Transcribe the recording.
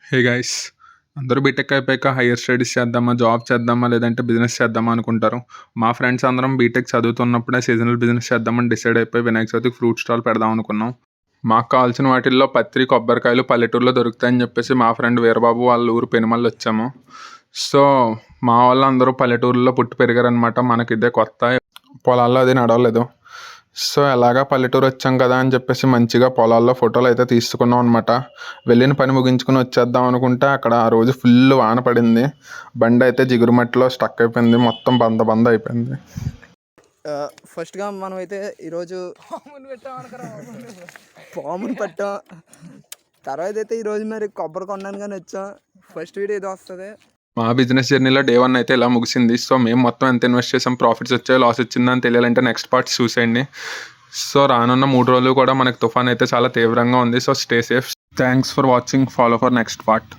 Hey guys, అందరూ BTech అయిపోయాక higher studies చేద్దామా, జాబ్ చేద్దామా, లేదంటే బిజినెస్ చేద్దామా అనుకుంటారు. మా ఫ్రెండ్స్ అందరం బీటెక్ చదువుతున్నప్పుడే సీజనల్ బిజినెస్ చేద్దామని డిసైడ్ అయిపోయి వినాయక చవితికి ఫ్రూట్ స్టాల్ పెడదాం అనుకున్నాం. మాకు కావాల్సిన వాటిల్లో పత్రి, కొబ్బరికాయలు పల్లెటూరులో దొరుకుతాయని చెప్పేసి మా ఫ్రెండ్ వీరబాబు వాళ్ళ ఊరు పెనుమల్లి వచ్చాము. సో మా వాళ్ళు అందరూ పల్లెటూరులో పుట్టి పెరిగారనమాట. మనకి ఇదే కొత్త, పొలాల్లో అది నడవలేదు. సో ఎలాగా పల్లెటూరు వచ్చాం కదా అని చెప్పేసి మంచిగా పొలాల్లో ఫోటోలు అయితే తీసుకున్నాం అనమాట. వెళ్ళిన పని ముగించుకుని వచ్చేద్దాం అనుకుంటే అక్కడ ఆ రోజు ఫుల్ వాన పడింది. బండి అయితే జిగురుమట్టిలో స్టక్ అయిపోయింది, మొత్తం బంద అయిపోయింది. ఫస్ట్గా మనం అయితే ఈరోజు పాముని పట్టాం. తర్వాత అయితే ఈరోజు మరి కొబ్బరి కొన్నాను కానీ వచ్చాం. ఫస్ట్ వీడియో ఇది వస్తుంది. మా బిజినెస్ జర్నీలో డే 1 అయితే ఇలా ముగిసింది. సో మేము మొత్తం ఎంత ఇన్వెస్ట్ చేసాం, ప్రాఫిట్స్ వచ్చాయో లాస్ వచ్చిందని తెలియాలంటే నెక్స్ట్ పార్ట్స్ చూసేయండి. సో రానున్న 3 రోజులు కూడా మనకి తుఫాన్ అయితే చాలా తీవ్రంగా ఉంది. So stay safe. Thanks for watching. Follow for next part.